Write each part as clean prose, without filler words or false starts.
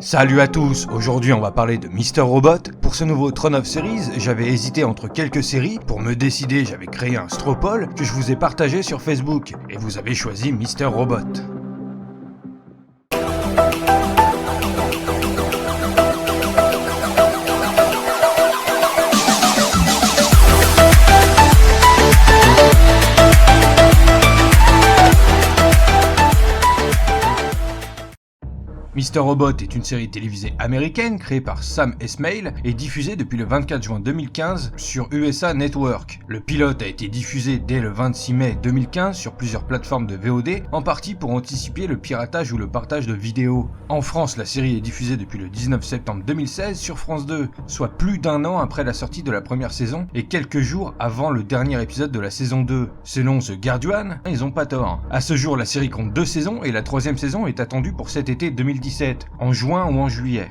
Salut à tous, aujourd'hui on va parler de Mr. Robot. Pour ce nouveau Throne of Series, j'avais hésité entre quelques séries. Pour me décider, j'avais créé un straw poll que je vous ai partagé sur Facebook. Et vous avez choisi Mr. Robot. Mr. Robot est une série télévisée américaine créée par Sam Esmail et diffusée depuis le 24 juin 2015 sur USA Network. Le pilote a été diffusé dès le 26 mai 2015 sur plusieurs plateformes de VOD, en partie pour anticiper le piratage ou le partage de vidéos. En France, la série est diffusée depuis le 19 septembre 2016 sur France 2, soit plus d'un an après la sortie de la première saison et quelques jours avant le dernier épisode de la saison 2. Selon The Guardian, ils ont pas tort. À ce jour, la série compte 2 saisons et la 3e saison est attendue pour cet été 2017, en juin ou en juillet.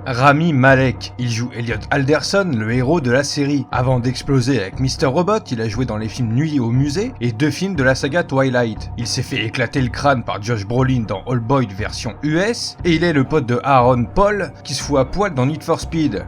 Rami Malek, il joue Elliot Alderson, le héros de la série. Avant d'exploser avec Mr. Robot, il a joué dans les films Nuit au musée et 2 films de la saga Twilight. Il s'est fait éclater le crâne par Josh Brolin dans All Boyd version US et il est le pote de Aaron Paul qui se fout à poil dans Need for Speed.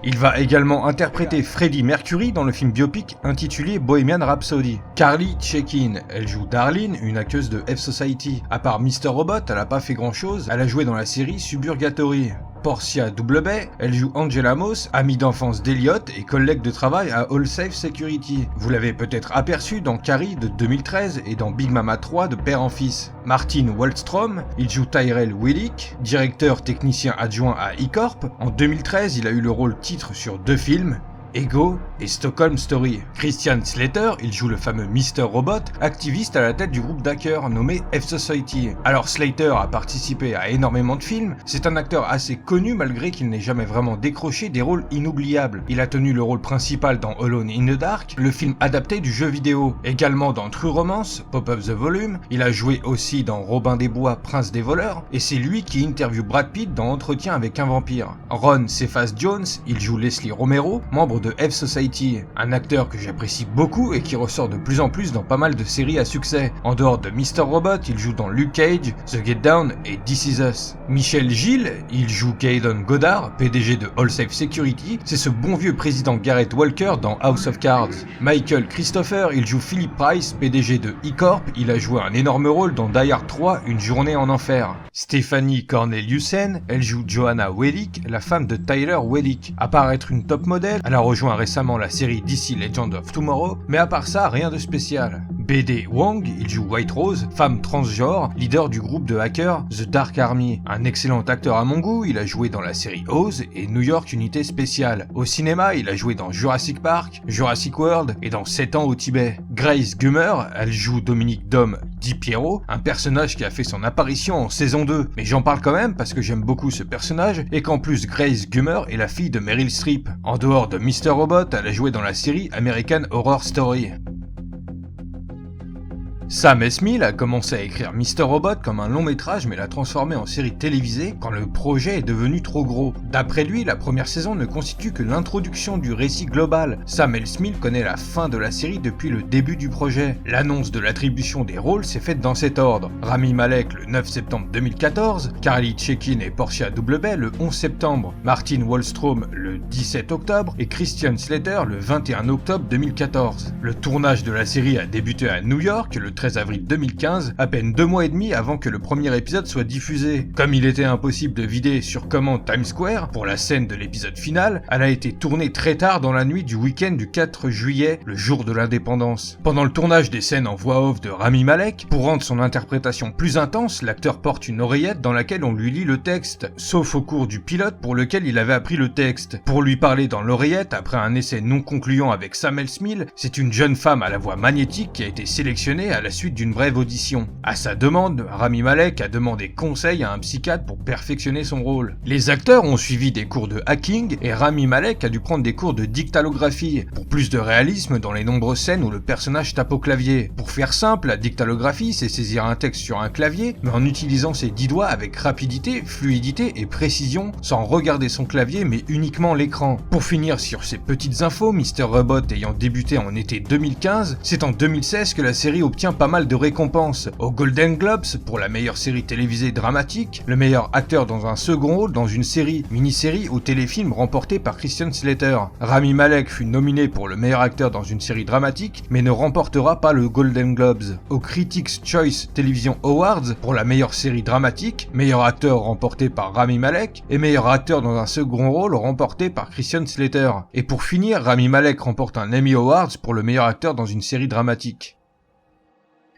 Il va également interpréter Freddie Mercury dans le film biopic intitulé Bohemian Rhapsody. Carly Chaikin, elle joue Darlene, une hackeuse de F-Society. À part Mr. Robot, elle a pas fait grand chose, elle a joué dans la série Suburgatory. Portia Doublebay, elle joue Angela Moss, amie d'enfance d'Elliot et collègue de travail à All Safe Security. Vous l'avez peut-être aperçu dans Carrie de 2013 et dans Big Mama 3 de père en fils. Martin Wallstrom, il joue Tyrell Willick, directeur technicien adjoint à E-Corp. En 2013, il a eu le rôle titre sur 2 films, Ego et Stockholm Story. Christian Slater, il joue le fameux Mr. Robot, activiste à la tête du groupe d'hackers nommé F-Society. Alors Slater a participé à énormément de films, c'est un acteur assez connu malgré qu'il n'ait jamais vraiment décroché des rôles inoubliables. Il a tenu le rôle principal dans Alone in the Dark, le film adapté du jeu vidéo. Également dans True Romance, Pop Up the Volume, il a joué aussi dans Robin des Bois, Prince des voleurs, et c'est lui qui interviewe Brad Pitt dans Entretien avec un vampire. Ron Cephas Jones, il joue Leslie Romero, membre de F-Society, un acteur que j'apprécie beaucoup et qui ressort de plus en plus dans pas mal de séries à succès. En dehors de Mr. Robot, il joue dans Luke Cage, The Get Down et This Is Us. Michel Gilles, il joue Gaydon Goddard, PDG de All Safe Security, c'est ce bon vieux président Garrett Walker dans House of Cards. Michael Christopher, il joue Philip Price, PDG de E-Corp, il a joué un énorme rôle dans Die Hard 3, Une journée en enfer. Stéphanie Corneliussen, elle joue Joanna Wellick, la femme de Tyler Wellick. À part être une top modèle, elle a rejoint récemment la série DC Legend of Tomorrow, mais à part ça, rien de spécial. BD Wong, il joue White Rose, femme transgenre, leader du groupe de hackers The Dark Army. Un excellent acteur à mon goût, il a joué dans la série Oz et New York Unité Spéciale. Au cinéma, il a joué dans Jurassic Park, Jurassic World et dans 7 ans au Tibet. Grace Gummer, elle joue Dominique Dom Di Piero, un personnage qui a fait son apparition en saison 2. Mais j'en parle quand même parce que j'aime beaucoup ce personnage et qu'en plus Grace Gummer est la fille de Meryl Streep. En dehors de Mr. Robot, elle a joué dans la série American Horror Story. Sam Esmail a commencé à écrire Mr. Robot comme un long métrage mais l'a transformé en série télévisée quand le projet est devenu trop gros. D'après lui, la première saison ne constitue que l'introduction du récit global. Sam Esmail connaît la fin de la série depuis le début du projet. L'annonce de l'attribution des rôles s'est faite dans cet ordre. Rami Malek le 9 septembre 2014, Carly Chaikin et Portia Doublebay le 11 septembre, Martin Wallstrom le 17 octobre et Christian Slater le 21 octobre 2014. Le tournage de la série a débuté à New York le 13 avril 2015, à peine 2 mois et demi avant que le premier épisode soit diffusé. Comme il était impossible de vider sur commande Times Square pour la scène de l'épisode final, elle a été tournée très tard dans la nuit du week-end du 4 juillet, le jour de l'indépendance. Pendant le tournage des scènes en voix off de Rami Malek, pour rendre son interprétation plus intense, l'acteur porte une oreillette dans laquelle on lui lit le texte, sauf au cours du pilote pour lequel il avait appris le texte. Pour lui parler dans l'oreillette, après un essai non concluant avec Sam Esmail, c'est une jeune femme à la voix magnétique qui a été sélectionnée à la suite d'une brève audition. À sa demande, Rami Malek a demandé conseil à un psychiatre pour perfectionner son rôle. Les acteurs ont suivi des cours de hacking et Rami Malek a dû prendre des cours de dictalographie pour plus de réalisme dans les nombreuses scènes où le personnage tape au clavier. Pour faire simple, la dictalographie, c'est saisir un texte sur un clavier, mais en utilisant ses 10 doigts avec rapidité, fluidité et précision, sans regarder son clavier mais uniquement l'écran. Pour finir sur ces petites infos, Mr. Robot ayant débuté en été 2015, c'est en 2016 que la série obtient obtient pas mal de récompenses. Aux Golden Globes pour la meilleure série télévisée dramatique, le meilleur acteur dans un second rôle dans une série, mini-série ou téléfilm remporté par Christian Slater. Rami Malek fut nominé pour le meilleur acteur dans une série dramatique, mais ne remportera pas le Golden Globes. Aux Critics' Choice Television Awards pour la meilleure série dramatique, meilleur acteur remporté par Rami Malek et meilleur acteur dans un second rôle remporté par Christian Slater. Et pour finir, Rami Malek remporte un Emmy Awards pour le meilleur acteur dans une série dramatique.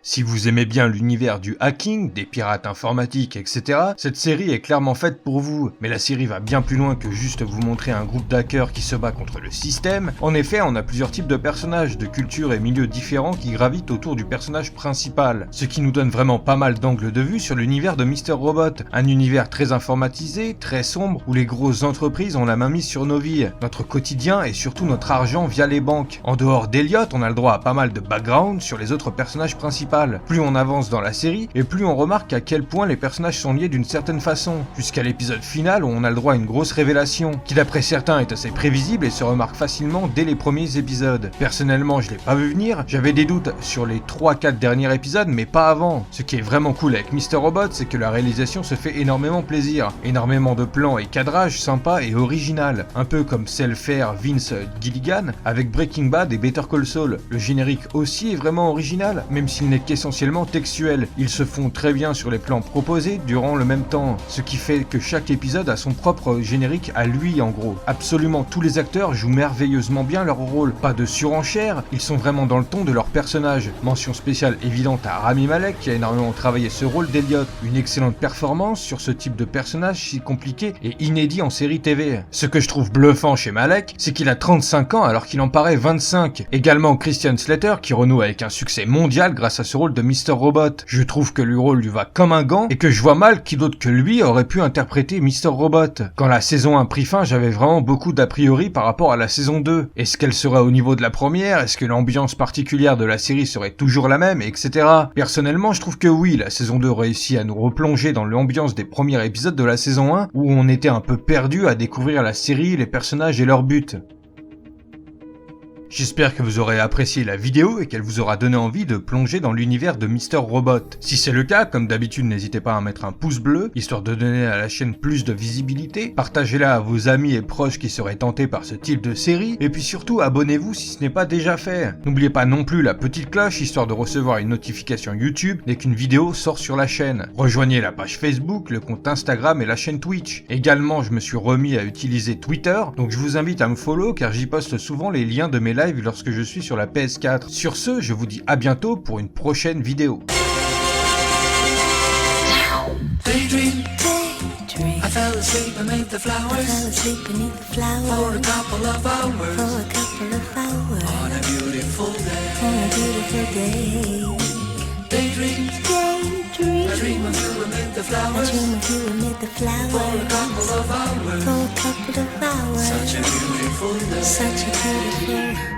Si vous aimez bien l'univers du hacking, des pirates informatiques, etc., cette série est clairement faite pour vous. Mais la série va bien plus loin que juste vous montrer un groupe d'hackers qui se bat contre le système. En effet, on a plusieurs types de personnages, de cultures et milieux différents qui gravitent autour du personnage principal. Ce qui nous donne vraiment pas mal d'angles de vue sur l'univers de Mr. Robot. Un univers très informatisé, très sombre, où les grosses entreprises ont la main mise sur nos vies, notre quotidien et surtout notre argent via les banques. En dehors d'Elliot, on a le droit à pas mal de background sur les autres personnages principaux. Plus on avance dans la série, et plus on remarque à quel point les personnages sont liés d'une certaine façon, jusqu'à l'épisode final où on a le droit à une grosse révélation, qui d'après certains est assez prévisible et se remarque facilement dès les premiers épisodes. Personnellement, je l'ai pas vu venir, j'avais des doutes sur les 3-4 derniers épisodes, mais pas avant. Ce qui est vraiment cool avec Mr. Robot, c'est que la réalisation se fait énormément plaisir, énormément de plans et cadrage sympa et original, un peu comme celle faire Vince Gilligan avec Breaking Bad et Better Call Saul. Le générique aussi est vraiment original, même s'il n'est qu'essentiellement textuel. Ils se font très bien sur les plans proposés durant le même temps, ce qui fait que chaque épisode a son propre générique à lui en gros. Absolument tous les acteurs jouent merveilleusement bien leur rôle, pas de surenchère, ils sont vraiment dans le ton de leur personnage. Mention spéciale évidente à Rami Malek qui a énormément travaillé ce rôle d'Elliot. Une excellente performance sur ce type de personnage si compliqué et inédit en série TV. Ce que je trouve bluffant chez Malek, c'est qu'il a 35 ans alors qu'il en paraît 25. Également Christian Slater qui renoue avec un succès mondial grâce à ce rôle de Mr. Robot. Je trouve que le rôle lui va comme un gant et que je vois mal qui d'autre que lui aurait pu interpréter Mr. Robot. Quand la saison 1 prit fin, j'avais vraiment beaucoup d'a priori par rapport à la saison 2. Est-ce qu'elle sera au niveau de la première? Est-ce que l'ambiance particulière de la série serait toujours la même, etc. Personnellement, je trouve que oui, la saison 2 réussit à nous replonger dans l'ambiance des premiers épisodes de la saison 1 où on était un peu perdu à découvrir la série, les personnages et leur but. J'espère que vous aurez apprécié la vidéo et qu'elle vous aura donné envie de plonger dans l'univers de Mr. Robot. Si c'est le cas, comme d'habitude, n'hésitez pas à mettre un pouce bleu, histoire de donner à la chaîne plus de visibilité. Partagez-la à vos amis et proches qui seraient tentés par ce type de série. Et puis surtout, abonnez-vous si ce n'est pas déjà fait. N'oubliez pas non plus la petite cloche, histoire de recevoir une notification YouTube dès qu'une vidéo sort sur la chaîne. Rejoignez la page Facebook, le compte Instagram et la chaîne Twitch. Également, je me suis remis à utiliser Twitter, donc je vous invite à me follow car j'y poste souvent les liens de mes lives lorsque je suis sur la PS4. Sur ce, je vous dis à bientôt pour une prochaine vidéo. Daydream, I fell asleep beneath the flowers for a couple of hours on a beautiful day. Daydream, I dream of you amid the flowers for a couple of hours. Such a beautiful day.